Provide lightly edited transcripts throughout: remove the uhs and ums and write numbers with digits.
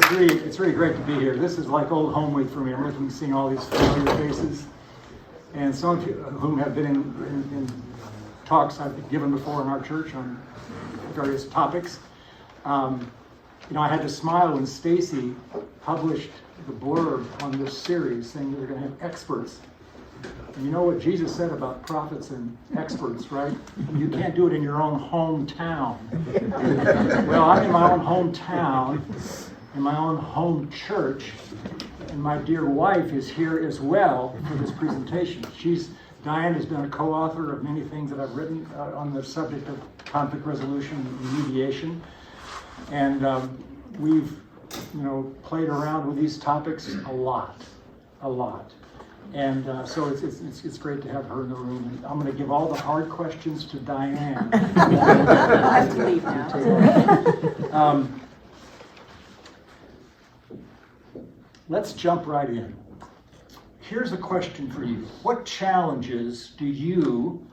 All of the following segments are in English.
It's really great to be here. This is like old home week for me. I'm looking, seeing all these familiar faces, and some of whom have been in talks I've given before in our church on various topics. I had to smile when Stacy published the blurb on this series saying that they're going to have experts. And you know what Jesus said about prophets and experts, right? You can't do it in your own hometown. Well, I'm in my own hometown, in my own home church, and my dear wife is here as well for this presentation. Diane has been a co-author of many things that I've written on the subject of conflict resolution and mediation. And we've, played around with these topics a lot. And so it's great to have her in the room. And I'm going to give all the hard questions to Diane. I have to leave now. Let's jump right in. Here's a question for you. What challenges do you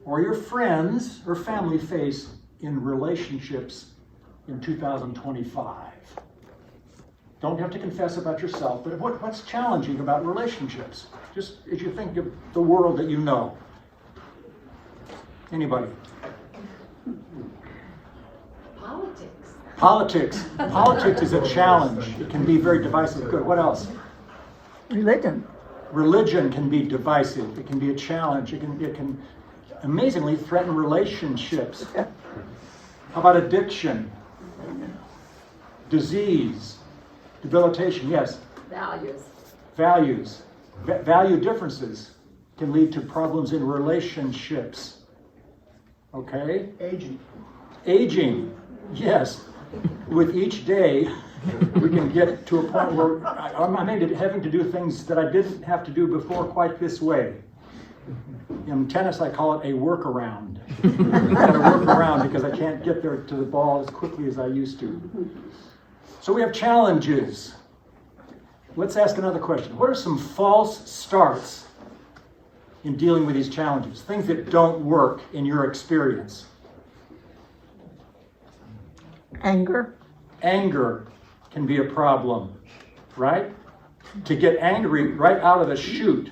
or your friends or family face in relationships in 2025? Don't have to confess about yourself, but what's challenging about relationships? Just as you think of the world that you know. Anybody? Politics. Politics is a challenge. It can be very divisive. Good. What else? Religion can be divisive. It can be a challenge. It can amazingly threaten relationships. How about addiction? Disease? Debilitation? Yes? Values. Value differences can lead to problems in relationships. Okay? Aging. Yes. With each day, we can get to a point where I'm having to do things that I didn't have to do before quite this way. In tennis, I call it a workaround. I've got to work around because I can't get there to the ball as quickly as I used to. So we have challenges. Let's ask another question. What are some false starts in dealing with these challenges? Things that don't work in your experience. Anger can be a problem, right? To get angry right out of the chute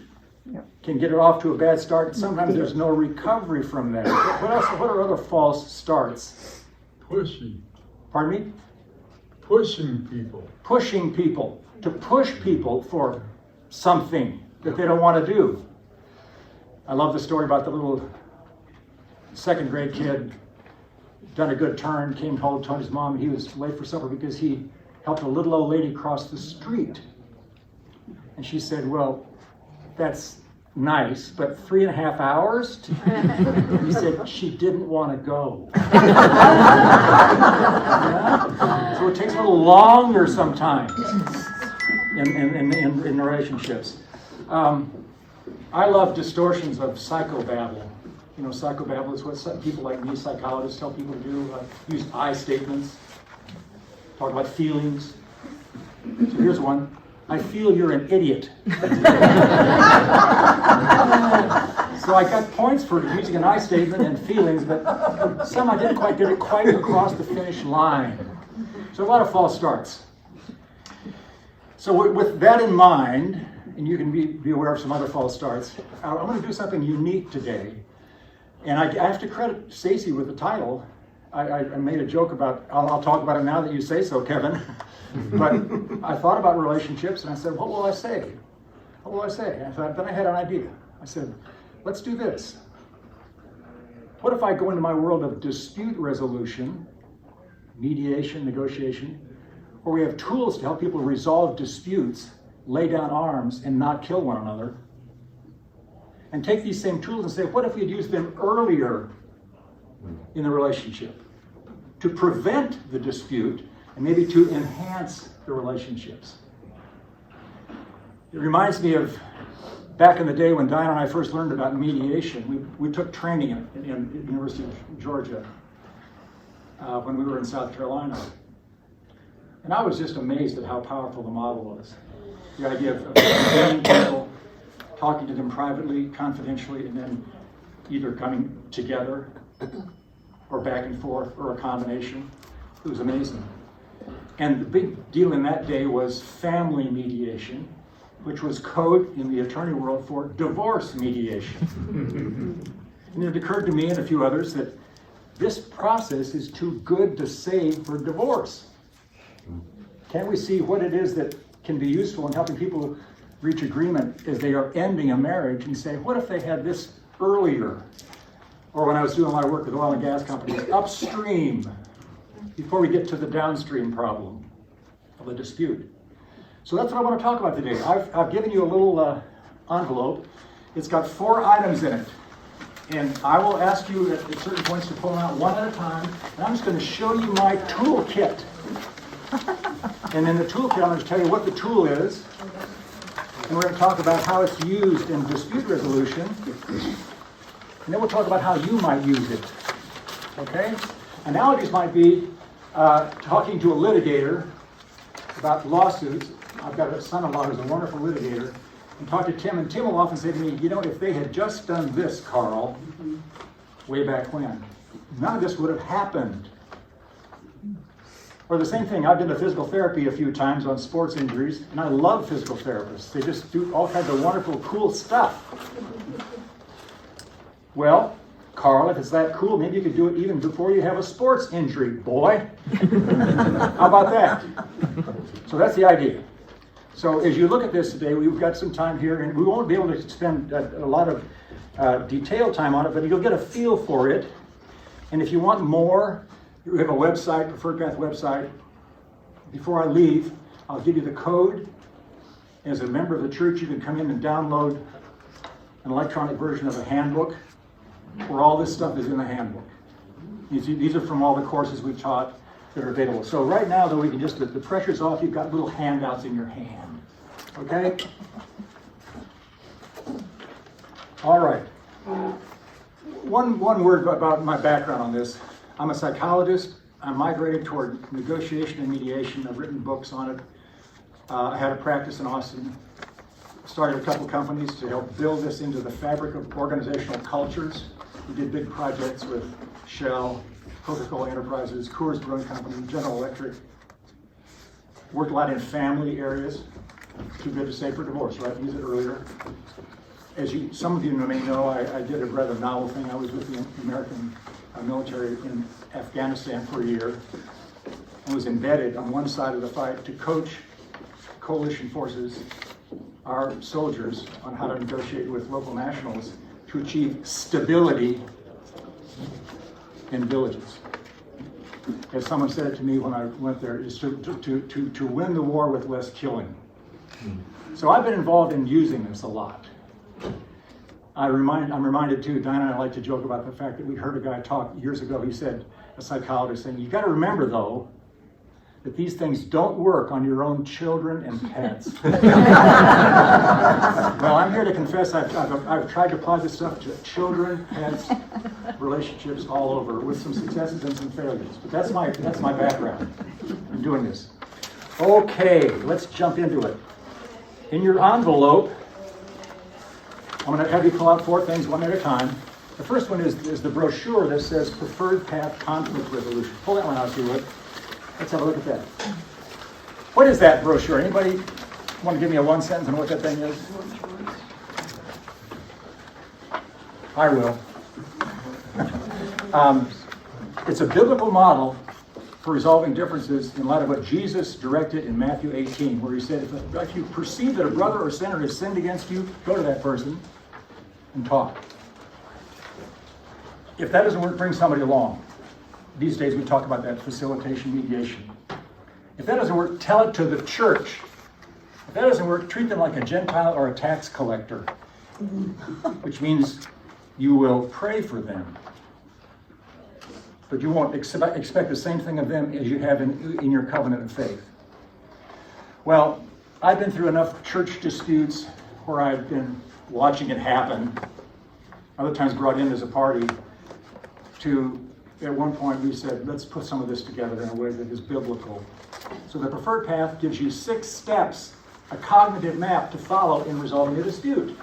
can get it off to a bad start, and sometimes there's no recovery from that. What else? What are other false starts? Pushing. Pardon me? Pushing people. Pushing people. To push people for something that they don't want to do. I love the story about the little second grade kid, done a good turn, came home, told his mom he was late for supper because he helped a little old lady cross the street. And she said, well, that's nice, but 3.5 hours? He said, she didn't want to go. Yeah? So it takes a little longer sometimes in relationships. I love distortions of psychobabble. Psychobabble is what some people like me, psychologists, tell people to do. Use I statements, talk about feelings. So here's one. I feel you're an idiot. So I got points for using an I statement and feelings, but some I didn't quite get it quite across the finish line. So a lot of false starts. So with that in mind, and you can be aware of some other false starts, I'm going to do something unique today. And I have to credit Stacy with the title. I made a joke about, I'll talk about it now that you say so, Kevin. But I thought about relationships and I said, what will I say? What will I say? And then I had an idea. I said, let's do this. What if I go into my world of dispute resolution, mediation, negotiation, where we have tools to help people resolve disputes, lay down arms, and not kill one another? And take these same tools and say, what if we'd used them earlier in the relationship to prevent the dispute and maybe to enhance the relationships? It reminds me of back in the day when Diane and I first learned about mediation. We took training in the University of Georgia when we were in South Carolina. And I was just amazed at how powerful the model was. The idea of meeting people, talking to them privately, confidentially, and then either coming together or back and forth or a combination. It was amazing. And the big deal in that day was family mediation, which was code in the attorney world for divorce mediation. And it occurred to me and a few others that this process is too good to save for divorce. Can't we see what it is that can be useful in helping people reach agreement as they are ending a marriage, and say, what if they had this earlier? Or when I was doing my work with oil and gas companies, upstream, before we get to the downstream problem of a dispute. So that's what I want to talk about today. I've given you a little envelope. It's got 4 items in it. And I will ask you at certain points to pull them out one at a time. And I'm just going to show you my toolkit. And in the toolkit, I'm going to tell you what the tool is. And we're going to talk about how it's used in dispute resolution. And then we'll talk about how you might use it. Okay? Analogies might be talking to a litigator about lawsuits. I've got a son-in-law who's a wonderful litigator. And talk to Tim, and Tim will often say to me, you know, if they had just done this, Karl, way back when, none of this would have happened. Or the same thing, I've been to physical therapy a few times on sports injuries, and I love physical therapists. They just do all kinds of wonderful, cool stuff. Well, Karl, if it's that cool, maybe you could do it even before you have a sports injury, boy. How about that? So that's the idea. So as you look at this today, we've got some time here, and we won't be able to spend a lot of detailed time on it, but you'll get a feel for it. And if you want more, we have a website, Preferred Path website. Before I leave, I'll give you the code. As a member of the church, you can come in and download an electronic version of a handbook where all this stuff is in the handbook. These are from all the courses we've taught that are available. So right now, though, we can just, the pressure's off. You've got little handouts in your hand. Okay? All right. One word about my background on this. I'm a psychologist. I'm migrated toward negotiation and mediation. I've written books on it. I had a practice in Austin. Started a couple companies to help build this into the fabric of organizational cultures. We did big projects with Shell, Coca-Cola Enterprises, Coors Brewing Company, General Electric. Worked a lot in family areas. Too good to say for divorce, right? Use it earlier. As some of you may know, I did a rather novel thing. I was with the American military in Afghanistan for a year and was embedded on one side of the fight to coach coalition forces, our soldiers, on how to negotiate with local nationals to achieve stability in villages. As someone said it to me when I went there, is to win the war with less killing. So I've been involved in using this a lot. I'm reminded too, Diana and I like to joke about the fact that we heard a guy talk years ago. He said, a psychologist, saying, you got to remember though, that these things don't work on your own children and pets. Well, I'm here to confess I've tried to apply this stuff to children, pets, relationships all over, with some successes and some failures. But that's my background in doing this. Okay, let's jump into it. In your envelope, I'm going to have you pull out 4 things one at a time. The first one is the brochure that says Preferred Path Conflict Resolution. Pull that one out if you would. Let's have a look at that. What is that brochure? Anybody want to give me a 1 sentence on what that thing is? I will. It's a biblical model for resolving differences in light of what Jesus directed in Matthew 18, where he said, if you perceive that a brother or sinner has sinned against you, go to that person and talk. If that doesn't work, bring somebody along. These days we talk about that facilitation mediation. If that doesn't work, tell it to the church. If that doesn't work, treat them like a Gentile or a tax collector, which means you will pray for them. But you won't expect the same thing of them as you have in your covenant of faith. Well, I've been through enough church disputes where I've been watching it happen, other times brought in as a party, to, at one point we said, let's put some of this together in a way that is biblical. So the Preferred Path gives you 6 steps, a cognitive map to follow in resolving a dispute.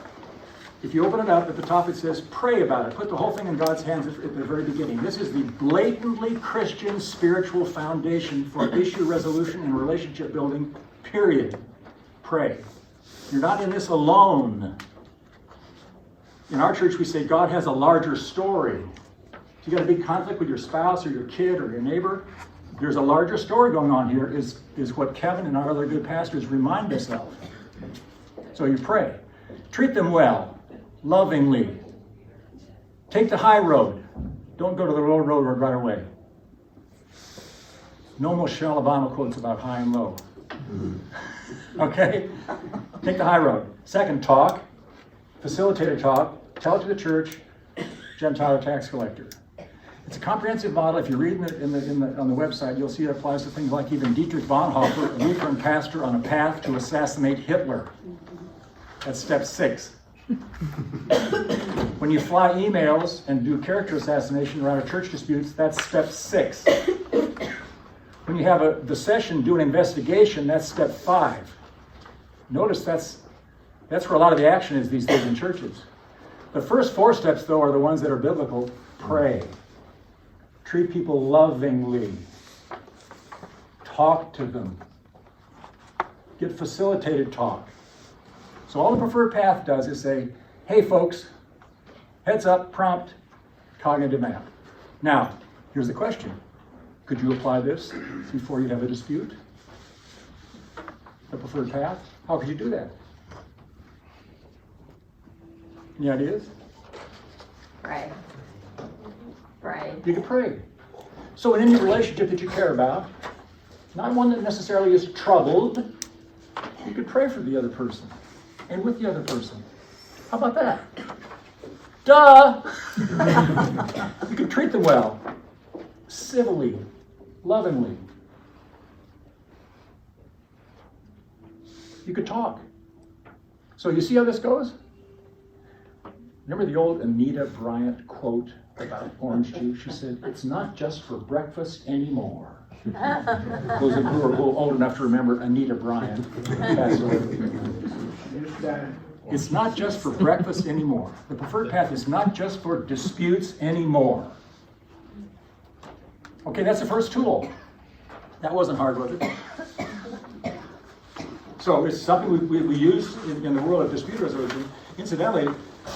If you open it up, at the top it says, pray about it. Put the whole thing in God's hands at the very beginning. This is the blatantly Christian spiritual foundation for issue resolution and relationship building, period. Pray. You're not in this alone. In our church, we say God has a larger story. If you got a big conflict with your spouse or your kid or your neighbor, there's a larger story going on here, is what Kevin and our other good pastors remind us of. So you pray. Treat them well. Lovingly. Take the high road. Don't go to the low road right away. No Michelle Obama quotes about high and low. Okay? Take the high road. Second, talk. Facilitator talk. Tell it to the church. Gentile or tax collector. It's a comprehensive model. If you read on the website, you'll see it applies to things like even Dietrich Bonhoeffer, a Lutheran pastor on a path to assassinate Hitler. That's step 6. When you fly emails and do character assassination around a church disputes, that's step 6. When you have the session do an investigation, that's step 5. Notice that's where a lot of the action is these days in churches. The first 4 steps, though, are the ones that are biblical. Pray. Treat people lovingly. Talk to them. Get facilitated talk. So all the Preferred Path does is say, hey folks, heads up, prompt, cognitive map. Now, here's the question. Could you apply this before you have a dispute? The Preferred Path? How could you do that? Any ideas? Pray. Pray. You could pray. So in any relationship that you care about, not one that necessarily is troubled, you could pray for the other person and with the other person. How about that? Duh! You could treat them well, civilly, lovingly. You could talk. So you see how this goes? Remember the old Anita Bryant quote about orange juice? She said, it's not just for breakfast anymore. Those of you who are a little old enough to remember Anita Bryant. It's not just for breakfast anymore. The Preferred Path is not just for disputes anymore. Okay, that's the first tool. That wasn't hard, was it? So it's something we use in the world of dispute resolution. Incidentally,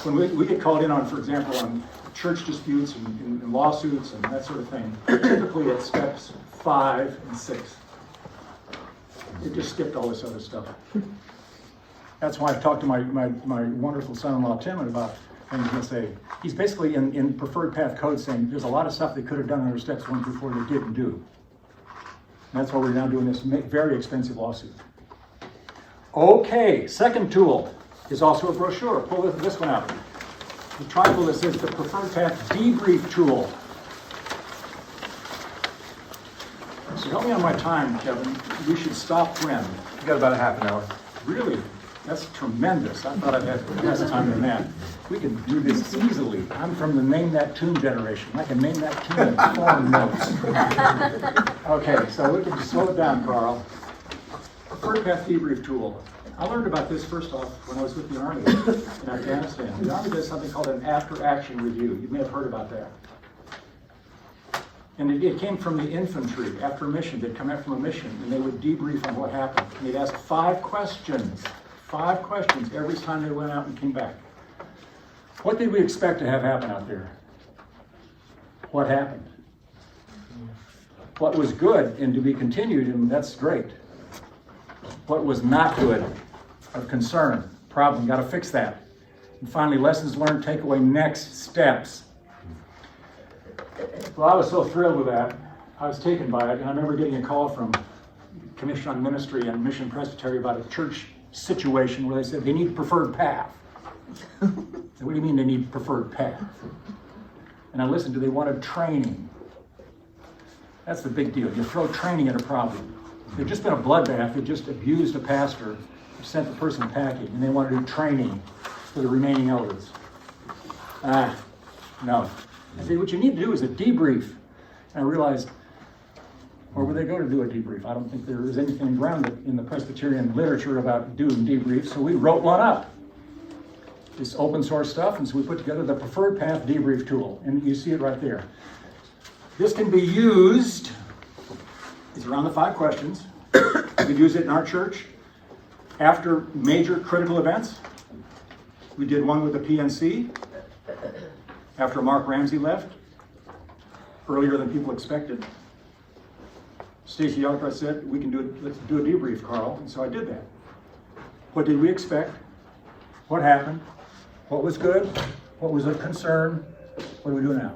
when we get called in on, for example, on church disputes and lawsuits and that sort of thing, typically at steps 5 and 6. It just skipped all this other stuff. That's why I've talked to my wonderful son-in-law Tim about, and he's going to say, he's basically in Preferred Path code saying there's a lot of stuff they could have done under steps 1 through 4 they didn't do. And that's why we're now doing this very expensive lawsuit. Okay, second tool is also a brochure. Pull this one out. The triangle that says the Preferred Path debrief tool. So help me on my time, Kevin. We should stop when? You got about a half an hour. Really? That's tremendous. I thought I'd have less time than that. We can do this easily. I'm from the Name That Tune generation. I can name that tune in 4 notes. Okay, so we can slow it down, Carl. Preferred Path debrief tool. I learned about this first off when I was with the Army in Afghanistan. The Army does something called an after-action review. You may have heard about that. And it came from the infantry after a mission. They'd come out from a mission and they would debrief on what happened. And they'd ask 5 questions. 5 questions every time they went out and came back. What did we expect to have happen out there? What happened? What was good and to be continued, and that's great. What was not good, of concern, problem, got to fix that. And finally, lessons learned, takeaway, next steps. Well, I was so thrilled with that. I was taken by it, and I remember getting a call from Commission on Ministry and Mission Presbytery about a church situation where they said they need Preferred Path. I said, what do you mean they need Preferred Path? And I listened to, they wanted training. That's the big deal. You throw training at a problem. There'd just been a bloodbath. They just abused a pastor, sent the person packing, and they wanted to do training for the remaining elders. No. I said, what you need to do is a debrief. And I realized, where would they go to do a debrief? I don't think there is anything grounded in the Presbyterian literature about doing debriefs, so we wrote one up. this open source stuff, and so we put together the Preferred Path debrief tool, and you see it right there. This can be used, it's around the 5 questions. We could use it in our church after major critical events. We did one with the PNC after Mark Ramsey left, earlier than people expected. Stacy Yalkar said, we can do it, let's do a debrief, Karl, and so I did that. What did we expect? What happened? What was good? What was a concern? What do we do now?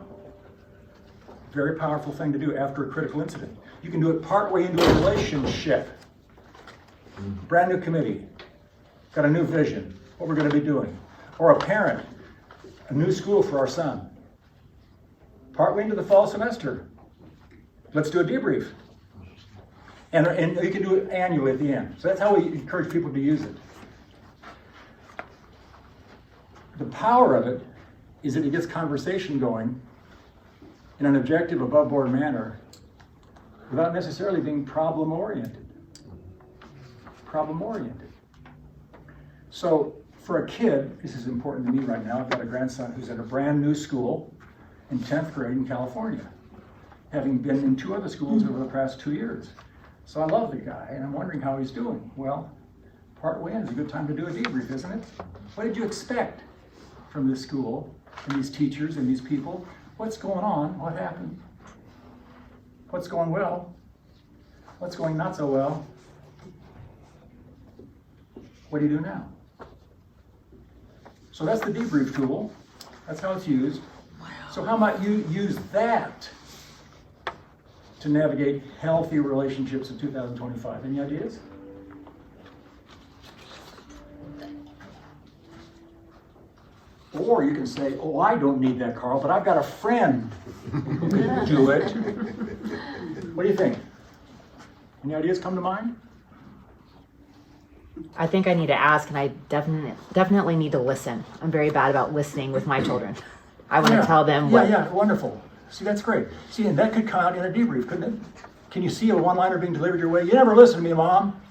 Very powerful thing to do after a critical incident. You can do it partway into a relationship. Brand new committee, got a new vision, what we're going to be doing. Or a parent, a new school for our son. Partway into the fall semester, let's do a debrief. And you can do it annually at the end. So that's how we encourage people to use it. The power of it is that it gets conversation going in an objective, above-board manner without necessarily being problem-oriented. Problem-oriented. So for a kid, this is important to me right now. I've got a grandson who's at a brand new school in 10th grade in California, having been in 2 other schools over the past 2 years. So I love the guy, and I'm wondering how he's doing. Well, partway in is a good time to do a debrief, isn't it? What did you expect from this school, and these teachers, and these people? What's going on? What happened? What's going well? What's going not so well? What do you do now? So that's the debrief tool. That's how it's used. So how might you use that to navigate healthy relationships in 2025? Any ideas? Or you can say, oh, I don't need that, Karl, but I've got a friend who can do it. What do you think? Any ideas come to mind? I think I need to ask, and I definitely need to listen. I'm very bad about listening with my children. I want to tell them what. Yeah, wonderful. See, that's great. See, and that could come out in a debrief, couldn't it? Can you see a one-liner being delivered your way? You never listen to me, Mom.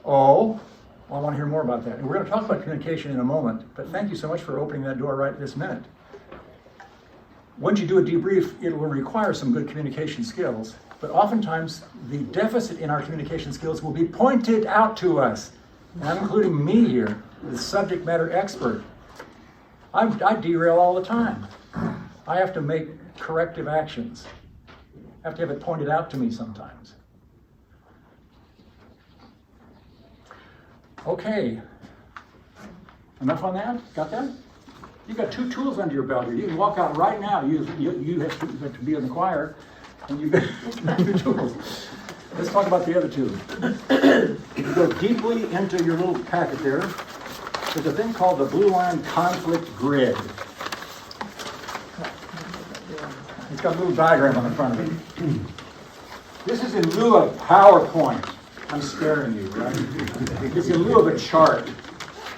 Oh, well, I want to hear more about that. And we're going to talk about communication in a moment, but thank you so much for opening that door right this minute. Once you do a debrief, it will require some good communication skills, but oftentimes the deficit in our communication skills will be pointed out to us. And I'm including me here, the subject matter expert. I derail all the time. I have to make corrective actions. I have to have it pointed out to me sometimes. Okay. Enough on that? Got that? You got 2 tools under your belt here. You can walk out right now. You have to be in the choir, and you've got 2 tools. Let's talk about the other 2. If you go deeply into your little packet there, there's a thing called the Blue Line Conflict Grid. It's got a little diagram on the front of it. This is in lieu of PowerPoint. I'm scaring you, right? It's in lieu of a chart.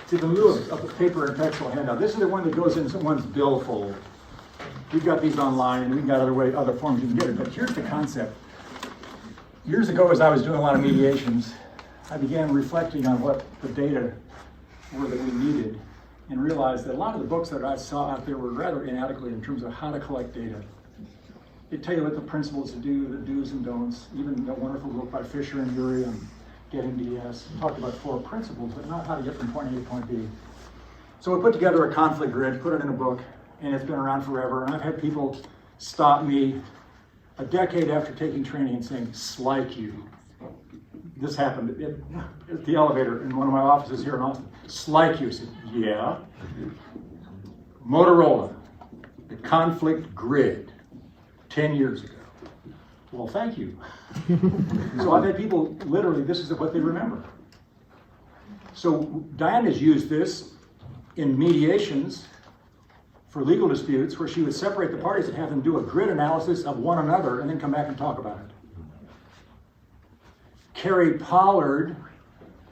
It's in lieu of a paper and pencil handout. This is the one that goes in someone's billfold. We've got these online, and we've got other forms you can get it. But here's the concept. Years ago, as I was doing a lot of mediations, I began reflecting on what the data were that we needed, and realized that a lot of the books that I saw out there were rather inadequate in terms of how to collect data. They tell you what the principles to do, the do's and don'ts. Even that wonderful book by Fisher and Urey on getting DS talked about 4 principles, but not how to get from point A to point B. So we put together a conflict grid, put it in a book, and it's been around forever. And I've had people stop me a decade after taking training and saying, Slaikeu. This happened at the elevator in one of my offices here in Austin. Slaikeu. I said, yeah. Motorola, the conflict grid, 10 years ago. Well, thank you. So I've had people, literally, this is what they remember. So Diane has used this in mediations for legal disputes, where she would separate the parties and have them do a grid analysis of one another and then come back and talk about it. Carrie Pollard,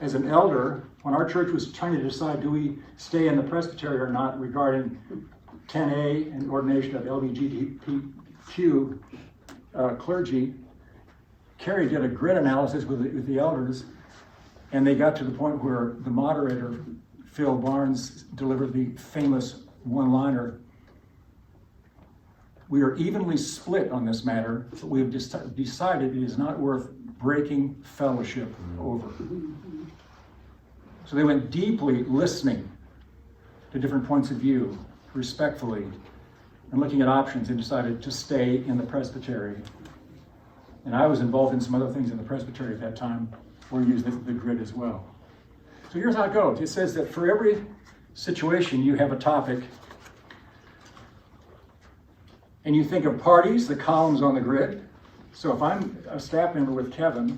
as an elder, when our church was trying to decide, do we stay in the presbytery or not regarding 10A and ordination of LGBTQ clergy, Carrie did a grid analysis with the elders, and they got to the point where the moderator Phil Barnes delivered the famous one-liner, "We are evenly split on this matter, but we have decided it is not worth breaking fellowship over." So they went deeply listening to different points of view, respectfully, and looking at options, and decided to stay in the presbytery. And I was involved in some other things in the presbytery at that time, where we used the grid as well. So here's how it goes. It says that for every situation you have a topic, and you think of parties, the columns on the grid. So if I'm a staff member with Kevin,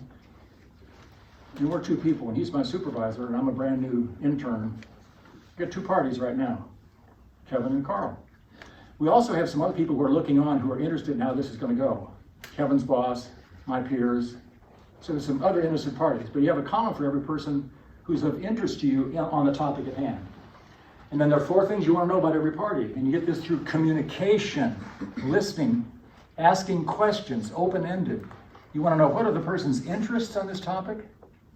and we're two people, and he's my supervisor, and I'm a brand new intern, we've got two parties right now, Kevin and Karl. We also have some other people who are looking on, who are interested in how this is going to go. Kevin's boss, my peers. So there's some other interested parties, but you have a column for every person who's of interest to you on the topic at hand. And then there are 4 things you want to know about every party, and you get this through communication, listening, asking questions, open-ended. You want to know, what are the person's interests on this topic?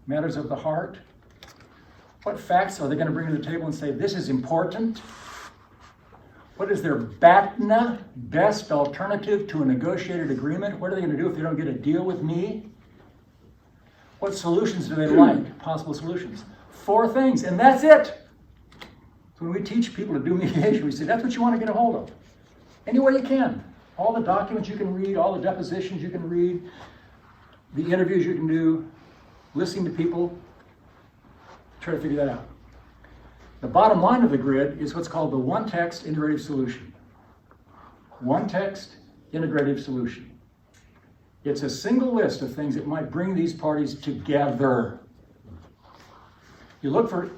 Matters of the heart. What facts are they going to bring to the table and say, this is important? What is their BATNA, best alternative to a negotiated agreement? What are they going to do if they don't get a deal with me? What solutions do they like? Possible solutions. 4 things, and that's it. So when we teach people to do mediation, we say, that's what you want to get a hold of. Any way you can. All the documents you can read, all the depositions you can read, the interviews you can do, listening to people, try to figure that out. The bottom line of the grid is what's called the one-text integrative solution. One-text integrative solution. It's a single list of things that might bring these parties together. You look for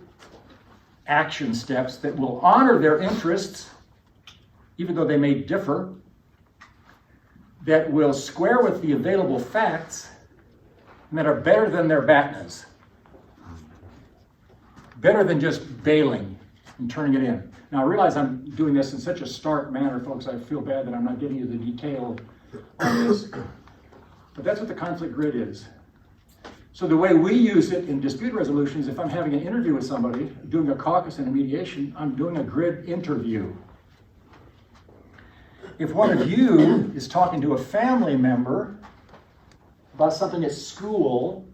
action steps that will honor their interests, even though they may differ, that will square with the available facts, and that are better than their BATNAs. Better than just bailing and turning it in. Now I realize I'm doing this in such a stark manner, folks. I feel bad that I'm not giving you the detail on this. But that's what the conflict grid is. So the way we use it in dispute resolution is if I'm having an interview with somebody, doing a caucus and a mediation, I'm doing a grid interview. If one of you is talking to a family member about something at school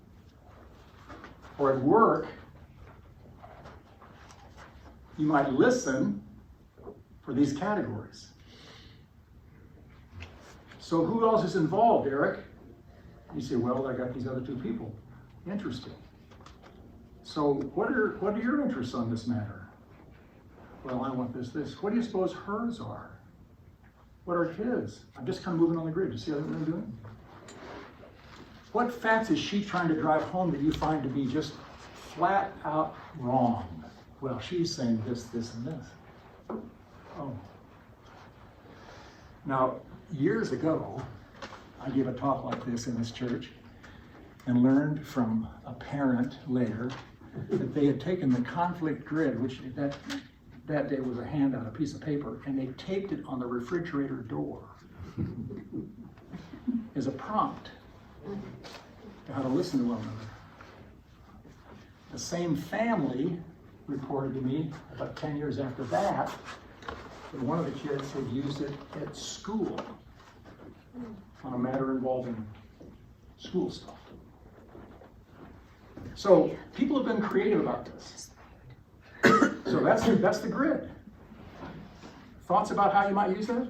or at work, you might listen for these categories. So who else is involved, Eric? You say, well, I got these other 2 people. Interesting. So what are your interests on this matter? Well, I want this. What do you suppose hers are? What are his? I'm just kind of moving on the grid. You see what I'm doing? What facts is she trying to drive home that you find to be just flat out wrong? Well, she's saying this, this, and this. Oh. Now, years ago, I gave a talk like this in this church and learned from a parent later that they had taken the conflict grid, which that day was a handout, a piece of paper, and they taped it on the refrigerator door as a prompt to how to listen to one another. The same family reported to me about 10 years after that one of the kids had used it at school on a matter involving school stuff. So people have been creative about this. So that's the grid. Thoughts about how you might use that?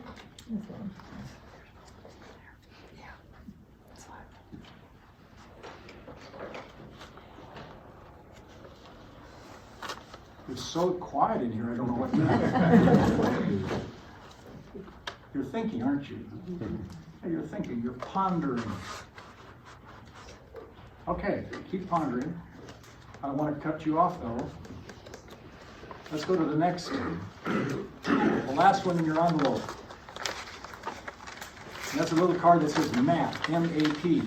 It's so quiet in here, I don't know what to do. You're thinking, aren't you? You're thinking, you're pondering. Okay, keep pondering. I don't want to cut you off though. Let's go to the next one. The last one in your envelope. And that's a little card that says MAP, M-A-P.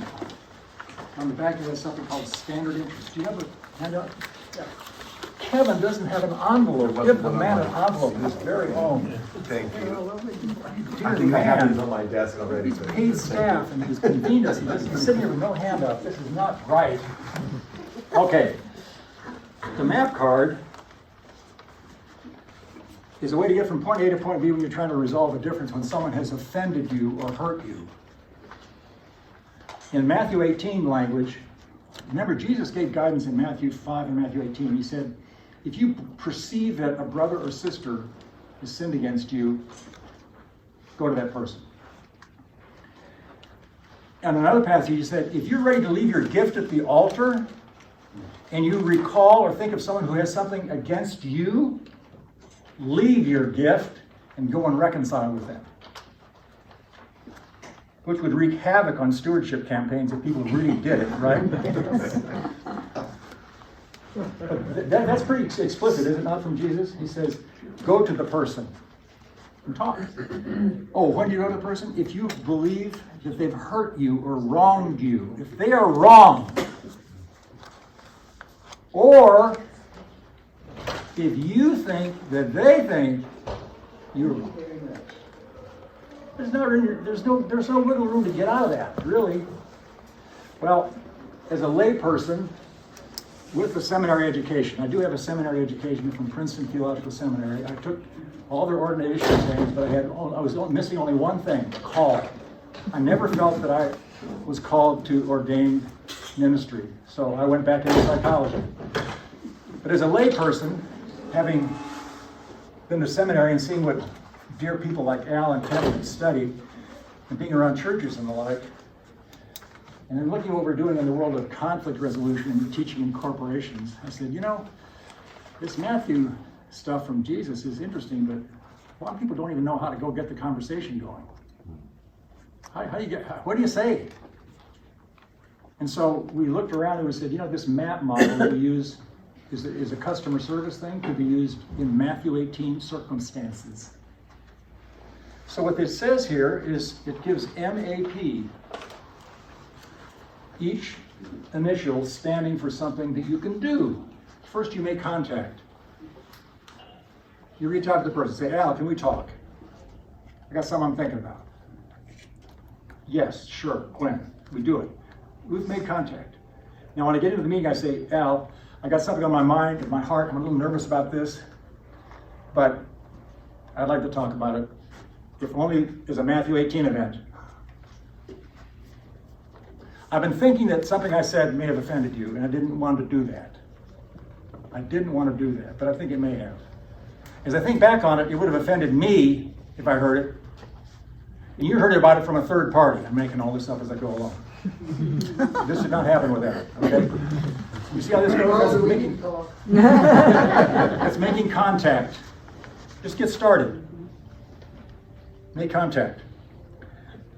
On the back it has something called standard interest. Do you have a handout? Yeah. Kevin doesn't have an envelope. Give the man an envelope of his very own. Thank you. Dear I think I have man. these on my desk already. He's paid staff and his convenience. He's sitting here with no handout. This is not right. Okay. The map card is a way to get from point A to point B when you're trying to resolve a difference when someone has offended you or hurt you. In Matthew 18 language, remember Jesus gave guidance in Matthew 5 and Matthew 18. He said, if you perceive that a brother or sister has sinned against you, go to that person. And another passage he said, if you're ready to leave your gift at the altar and you recall or think of someone who has something against you, leave your gift and go and reconcile with them. Which would wreak havoc on stewardship campaigns if people really did it, right? But that's pretty explicit, is it not, from Jesus? He says, go to the person and talk. Oh, when do you go to the person? If you believe that they've hurt you or wronged you, if they are wrong, or if you think that they think you're wrong. There's no wiggle room to get out of that, really. Well, as a layperson with a seminary education, I do have a seminary education from Princeton Theological Seminary. I took all their ordination exams, but I was missing only one thing: call. I never felt that I was called to ordain ministry, so I went back into psychology. But as a layperson, having been to seminary and seeing what dear people like Al and Kevin study, and being around churches and the like, and then looking at what we're doing in the world of conflict resolution and teaching in corporations, I said, you know, this Matthew stuff from Jesus is interesting, but a lot of people don't even know how to go get the conversation going. What do you say? And so we looked around and we said, you know, this MAP model that we use is a customer service thing, could be used in Matthew 18 circumstances. So what this says here is it gives MAP, each initial standing for something that you can do. First, you make contact. You reach out to the person, say, Al, can we talk? I got something I'm thinking about. Yes, sure, Gwen, we do it. We've made contact. Now, when I get into the meeting, I say, Al, I got something on my mind, in my heart, I'm a little nervous about this, but I'd like to talk about it, if only as a Matthew 18 event. I've been thinking that something I said may have offended you, and I didn't want to do that. I didn't want to do that, but I think it may have. As I think back on it, it would have offended me if I heard it. And you heard about it from a third party. I'm making all this up as I go along. This did not happen with that, okay? You see how this goes? It's making contact. Just get started. Make contact.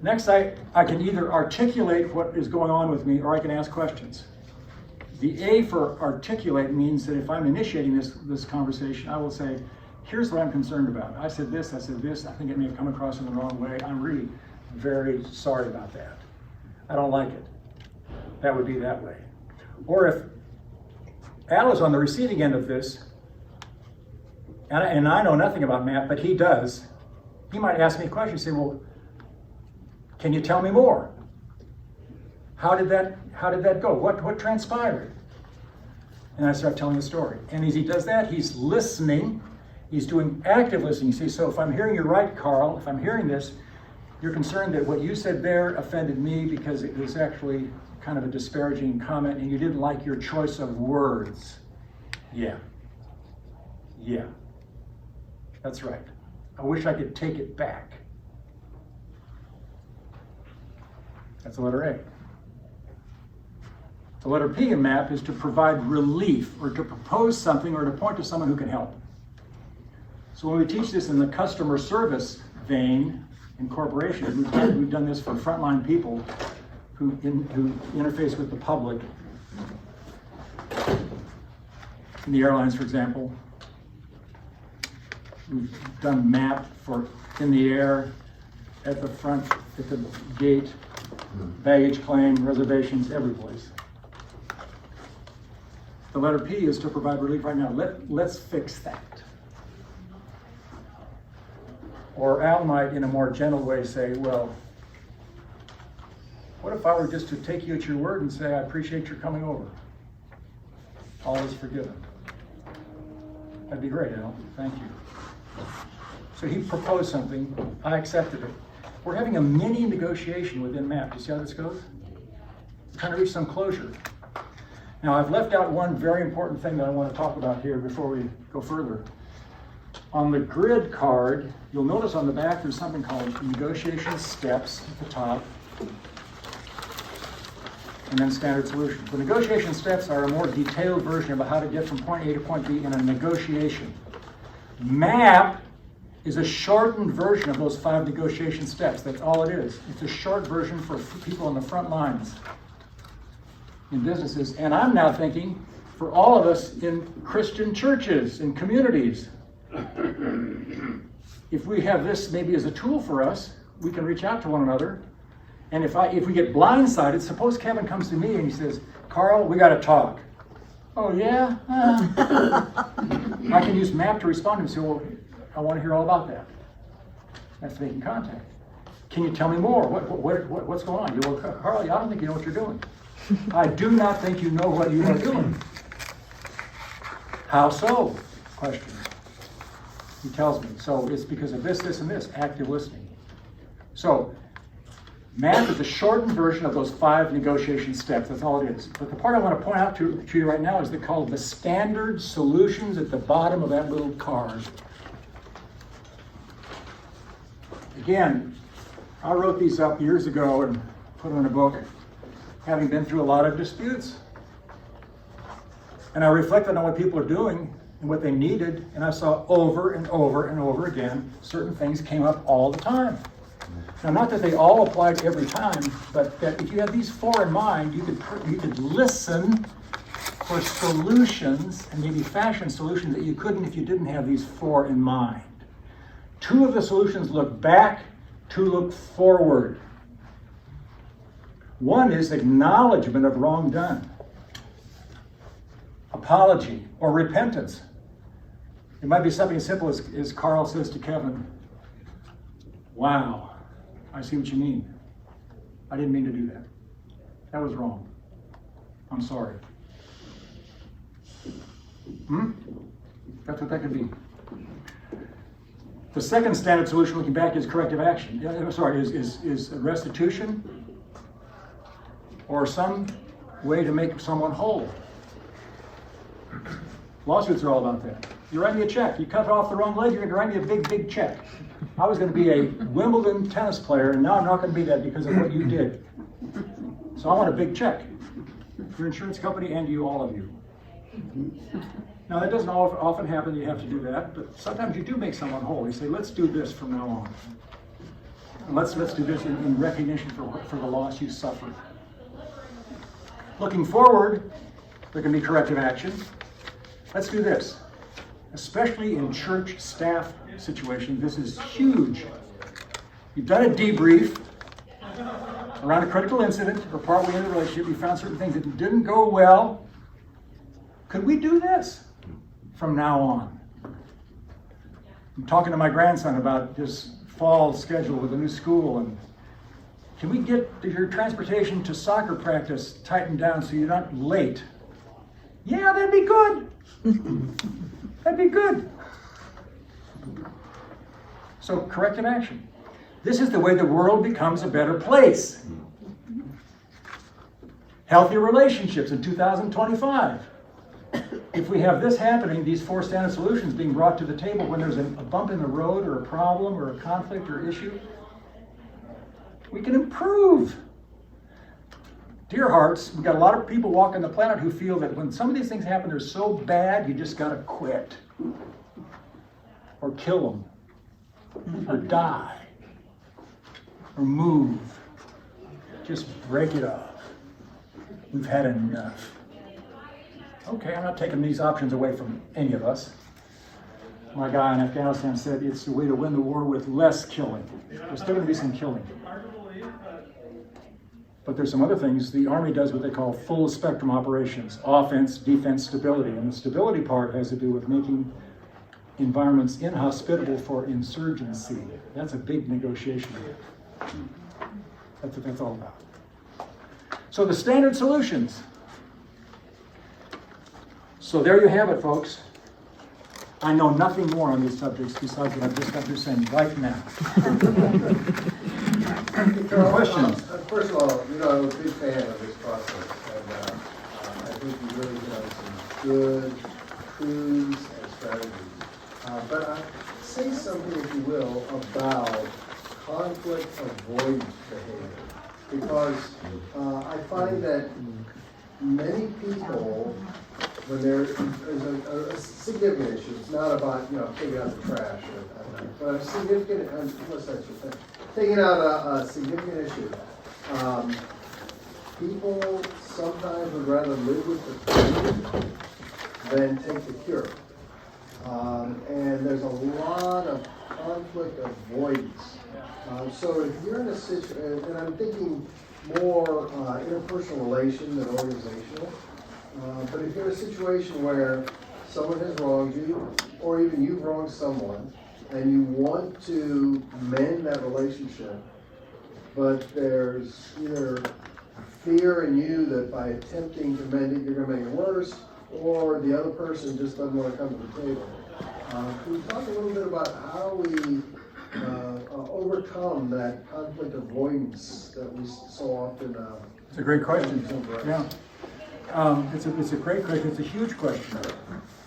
Next, I can either articulate what is going on with me, or I can ask questions. The A for articulate means that if I'm initiating this conversation, I will say, here's what I'm concerned about. I said this, I think it may have come across in the wrong way. I'm really very sorry about that. I don't like it. That would be that way. Or if Al is on the receiving end of this, and I know nothing about Matt, but he does, he might ask me a question, say, well, can you tell me more? How did that go? What transpired? And I start telling the story. And as he does that, he's listening. He's doing active listening. You see, so if I'm hearing you right, Carl, if I'm hearing this, you're concerned that what you said there offended me because it was actually kind of a disparaging comment and you didn't like your choice of words. Yeah. That's right. I wish I could take it back. That's the letter A. The letter P in MAP is to provide relief or to propose something or to point to someone who can help. So when we teach this in the customer service vein in corporations, we've done this for frontline people who interface with the public. In the airlines, for example, we've done MAP for in the air, at the front, at the gate, baggage claim, reservations, every place. The letter P is to provide relief right now. Let's fix that. Or Al might, in a more gentle way, say, well, what if I were just to take you at your word and say, I appreciate your coming over. All is forgiven. That'd be great, Al. Thank you. So he proposed something, I accepted it. We're having a mini negotiation within MAP. Do you see how this goes? We're trying to reach some closure. Now, I've left out one very important thing that I want to talk about here before we go further. On the grid card, you'll notice on the back there's something called negotiation steps at the top, and then standard solutions. The negotiation steps are a more detailed version of how to get from point A to point B in a negotiation. MAP is a shortened version of those 5 negotiation steps. That's all it is. It's a short version for people on the front lines in businesses. And I'm now thinking for all of us in Christian churches, in communities, if we have this maybe as a tool for us, we can reach out to one another. And if we get blindsided, suppose Kevin comes to me and he says, Carl, we got to talk. Oh, yeah? I can use MAP to respond to him and say, well, I want to hear all about that. That's making contact. Can you tell me more? What's going on? You well, Carl, I don't think you know what you're doing. I do not think you know what you are doing. How so? Question. He tells me. So it's because of this, and this. Active listening. So MAP is a shortened version of those 5 negotiation steps. That's all it is. But the part I want to point out to you right now is they're called the standard solutions at the bottom of that little card. Again, I wrote these up years ago and put them in a book, having been through a lot of disputes. And I reflected on what people are doing and what they needed, and I saw over and over and over again, certain things came up all the time. Now, not that they all applied every time, but that if you had these 4 in mind, you could listen for solutions and maybe fashion solutions that you couldn't if you didn't have these 4 in mind. 2 of the solutions look back, 2 look forward. One is acknowledgement of wrong done, apology, or repentance. It might be something as simple as Carl says to Kevin, wow, I see what you mean. I didn't mean to do that. That was wrong. I'm sorry. That's what that could be. The second standard solution looking back is corrective action. Is restitution or some way to make someone whole. Lawsuits are all about that. You write me a check. You cut off the wrong leg, you're going to write me a big, big check. I was going to be a Wimbledon tennis player, and now I'm not going to be that because of what you did. So I want a big check. Your insurance company and you, all of you. Now, that doesn't often happen, you have to do that, but sometimes you do make someone whole. You say, let's do this from now on. And let's do this in recognition for the loss you suffered. Looking forward, there can be corrective action. Let's do this. Especially in church staff situations, this is huge. You've done a debrief around a critical incident or partway in the relationship. You found certain things that didn't go well. Could we do this from now on? I'm talking to my grandson about his fall schedule with a new school, and can we get your transportation to soccer practice tightened down so you're not late? Yeah, that'd be good. That'd be good. So, corrective action. This is the way the world becomes a better place. Healthy relationships in 2025. If we have this happening, these 4 standard solutions being brought to the table when there's a bump in the road or a problem or a conflict or issue, we can improve. Dear hearts, we've got a lot of people walking the planet who feel that when some of these things happen, they're so bad, you just got to quit. Or kill them. Or die. Or move. Just break it off. We've had enough. Okay, I'm not taking these options away from any of us. My guy in Afghanistan said it's the way to win the war with less killing. There's still going to be some killing. But there's some other things. The Army does what they call full spectrum operations. Offense, defense, stability. And the stability part has to do with making environments inhospitable for insurgency. That's a big negotiation. That's what that's all about. So the standard solutions. So there you have it, folks. I know nothing more on these subjects besides what I've just got through saying right now. Questions? First of all, I'm a big fan of this process, and I think you really have some good clues and strategies. But say something, if you will, about conflict avoidance behavior, because I find that many people, when there's a significant issue, it's not about taking out the trash, but a significant, taking out a significant issue. People sometimes would rather live with the pain than take the cure. And there's a lot of conflict avoidance. So if you're in a situation, and I'm thinking more interpersonal relation than organizational, but if you're in a situation where someone has wronged you, or even you've wronged someone, and you want to mend that relationship, but there's either fear in you that by attempting to mend it, you're going to make it worse, or the other person just doesn't want to come to the table. Can we talk a little bit about how we overcome that conflict avoidance that we so often It's a great question. Yeah. It's a great question. It's a huge question.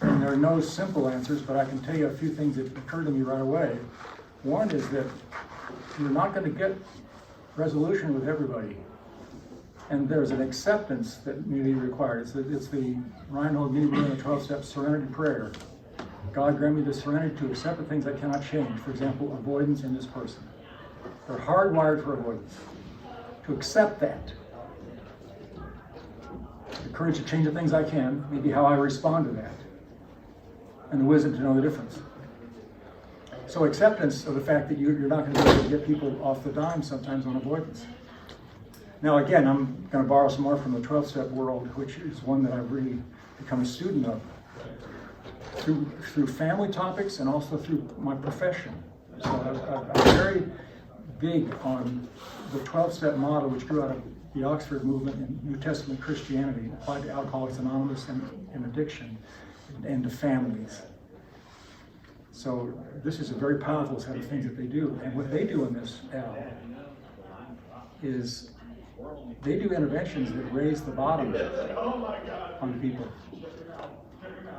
And there are no simple answers, but I can tell you a few things that occur to me right away. One is that you're not going to get resolution with everybody. And there's an acceptance that may be required. It's the Reinhold Niebuhr and the 12-step serenity prayer. God grant me the serenity to accept the things I cannot change. For example, avoidance in this person. They're hardwired for avoidance. To accept that. The courage to change the things I can, maybe how I respond to that. And the wisdom to know the difference. So acceptance of the fact that you're not going to be able to get people off the dime sometimes on avoidance. Now again, I'm going to borrow some more from the 12-step world, which is one that I've really become a student of. Through family topics and also through my profession. So I'm very big on the 12-step model, which grew out of the Oxford movement in New Testament Christianity, applied to Alcoholics Anonymous and addiction, and to families. So this is a very powerful set of things that they do. And what they do in this, Al, is they do interventions that raise the bottom on people.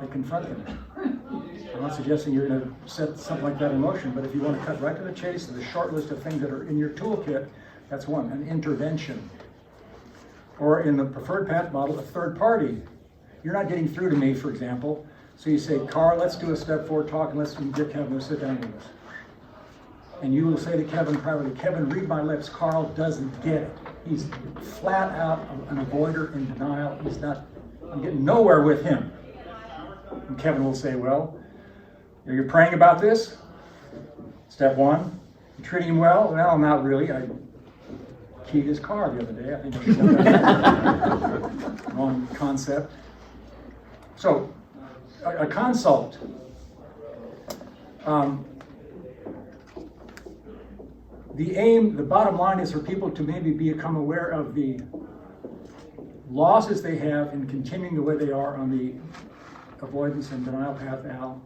They confront them. I'm not suggesting you're going to set something like that in motion, but if you want to cut right to the chase, the short list of things that are in your toolkit, that's one, an intervention. Or in the preferred path model, a third party. You're not getting through to me, for example, so you say, Karl, let's do a step forward talk and let's get Kevin to sit down with us. And you will say to Kevin privately, Kevin, read my lips, Karl doesn't get it. He's flat out an avoider in denial. I'm getting nowhere with him. And Kevin will say, well, are you praying about this? Step one. You treating him well? Well, not really. I keyed his car the other day. I think that's wrong concept. So, a consult. The bottom line is for people to maybe become aware of the losses they have in continuing the way they are on the avoidance and denial path, Al,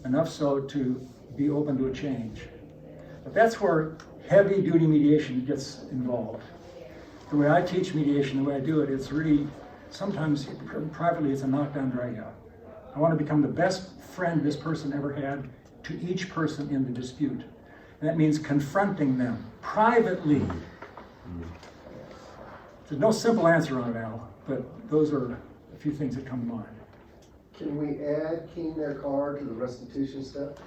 enough so to be open to a change. But that's where heavy-duty mediation gets involved. The way I teach mediation, the way I do it, it's really, sometimes privately it's a knockdown, drag-out. I want to become the best friend this person ever had to each person in the dispute. And that means confronting them privately. There's no simple answer on it, Al, but those are a few things that come to mind. Can we add keying their car to the restitution step?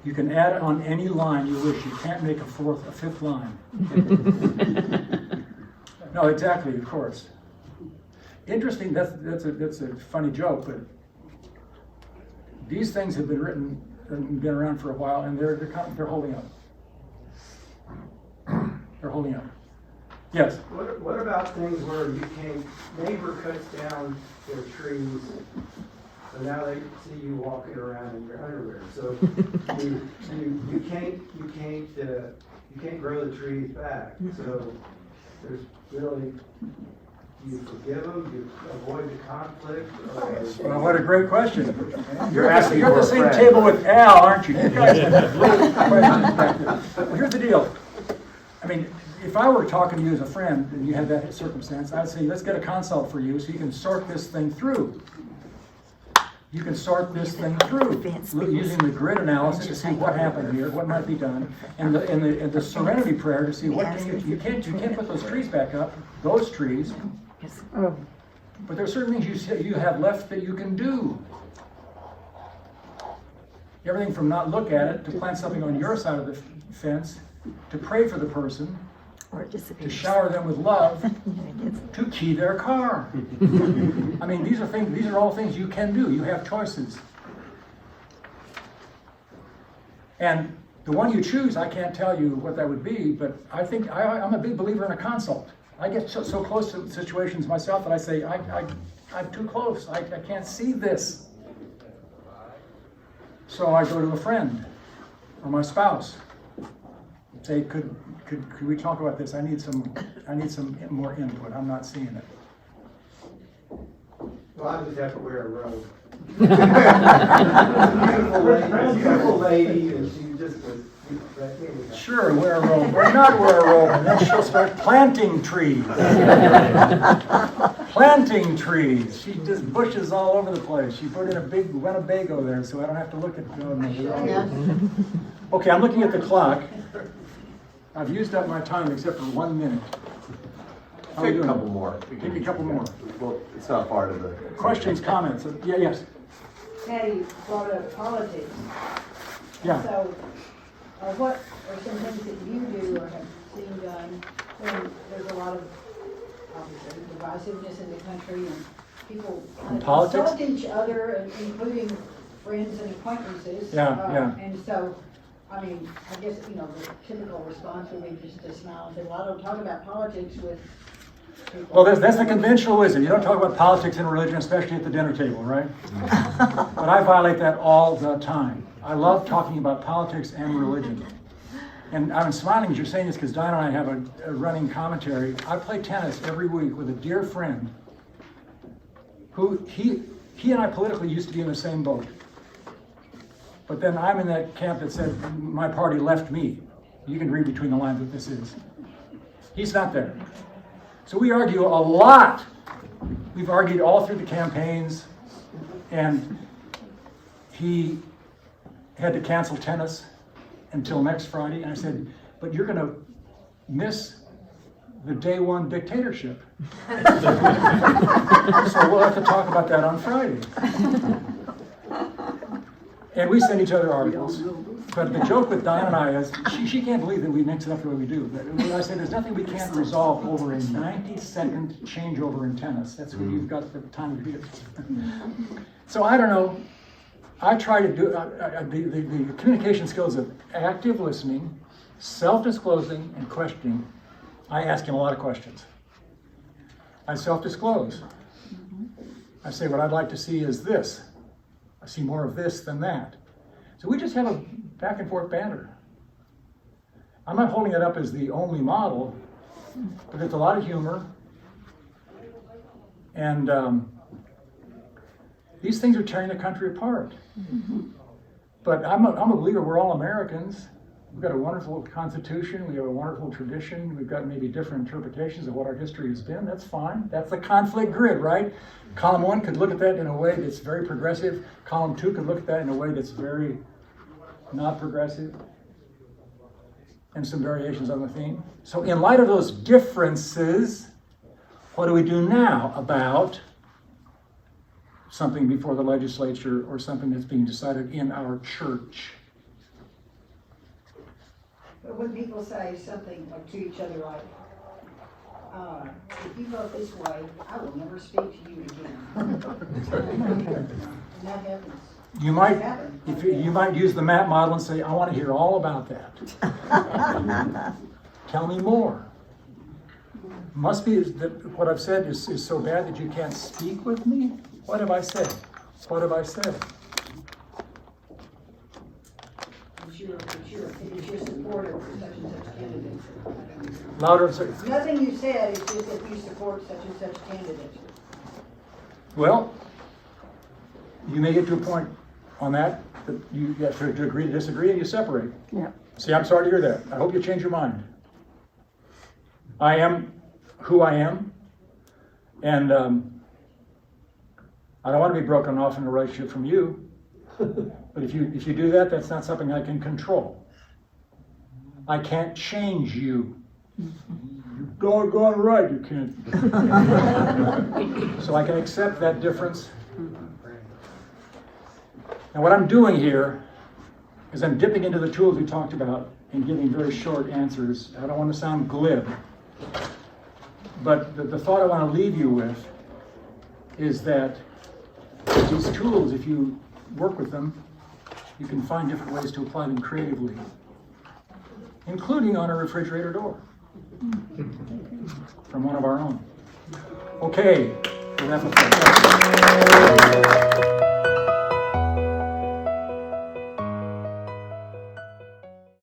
You can add it on any line you wish. You can't make a fifth line. No, exactly, of course. Interesting, that's a funny joke, but these things have been written and been around for a while, and they're holding up. They're holding up. Yes? What about things where neighbor cuts down their trees, so now they see you walking around in your underwear. So you can't grow the trees back. So there's really Do you forgive them? Do you avoid the conflict? Well, what a great question. You're at the same table with Al, aren't you? You guys have great questions back there. Well, here's the deal. I mean, if I were talking to you as a friend and you had that circumstance, I'd say, let's get a consult for you so you can sort this thing through. You can sort this thing through using the grid analysis to see what happened here, what might be done, and the serenity prayer to see what can you can't put those trees back up, those trees. But there are certain things you have left that you can do. Everything from not look at it to plant something on your side of the fence, to pray for the person, to shower them with love, to key their car. I mean, these are all things you can do. You have choices. And the one you choose, I can't tell you what that would be, but I think I'm a big believer in a consult. I get so close to situations myself that I say, I'm too close. I can't see this. So I go to a friend or my spouse. Say, could we talk about this? I need some more input. I'm not seeing it. Well, I just have to wear a robe. Beautiful lady, and she just was. Sure, wear a robe. Or not wear a robe, and then she'll start planting trees. Planting trees. She just bushes all over the place. She put in a big Winnebago there, so I don't have to look at it. Okay, I'm looking at the clock. I've used up my time except for 1 minute. How are we Take a doing? couple more. Take a couple more. Well, it's not part of the. Questions, comments? Yes. Patty brought up politics. Yeah. So, what are some things that you do or have seen done when there's a lot of, obviously, divisiveness in the country and people kind of Politics? insult each other, and including friends and acquaintances? Yeah. And so, I mean, I guess, the typical response would be just to smile and say, well, I don't talk about politics with people. Well, that's the conventional wisdom. You don't talk about politics and religion, especially at the dinner table, right? But I violate that all the time. I love talking about politics and religion. And I'm smiling as you're saying this because Diane and I have a running commentary. I play tennis every week with a dear friend who he and I politically used to be in the same boat. But then I'm in that camp that said my party left me. You can read between the lines what this is. He's not there. So we argue a lot. We've argued all through the campaigns, and he had to cancel tennis until next Friday. And I said, but you're going to miss the day one dictatorship. So we'll have to talk about that on Friday. And we send each other articles. But the joke with Diane and I is, she can't believe that we mix it up the way we do. But I say there's nothing we can't resolve over a 90-second changeover in tennis. That's when you've got the time to do it. So I don't know. I try to do the communication skills of active listening, self-disclosing, and questioning. I ask him a lot of questions. I self-disclose. I say what I'd like to see is this. I see more of this than that. So we just have a back and forth banter. I'm not holding it up as the only model, but there's a lot of humor. And these things are tearing the country apart. But I'm a believer we're all Americans. We've got a wonderful Constitution. We have a wonderful tradition. We've got maybe different interpretations of what our history has been. That's fine. That's the conflict grid, right? Column 1 could look at that in a way that's very progressive. Column 2 could look at that in a way that's very not progressive. And some variations on the theme. So in light of those differences, what do we do now about something before the legislature or something that's being decided in our church? But when people say something like to each other like, if you vote this way, I will never speak to you again. And that happens. You might use the map model and say, I want to hear all about that. Tell me more. Must be that what I've said is so bad that you can't speak with me? What have I said? What have I said? Is your it's your supporter for such and such candidate. Louder and say, Nothing you said, it's just that you support such and such candidate. well, you may get to a point on that you have to agree to disagree and you separate. Yeah. See, I'm sorry to hear that. I hope you change your mind. I am who I am, and I don't want to be broken off in a relationship from you. But if you do that, that's not something I can control. I can't change you. You're doggone right, you can't. So I can accept that difference. And what I'm doing here is I'm dipping into the tools we talked about and giving very short answers. I don't want to sound glib, but the thought I want to leave you with is that these tools, if you work with them, you can find different ways to apply them creatively, including on a refrigerator door from one of our own. Okay, well, that's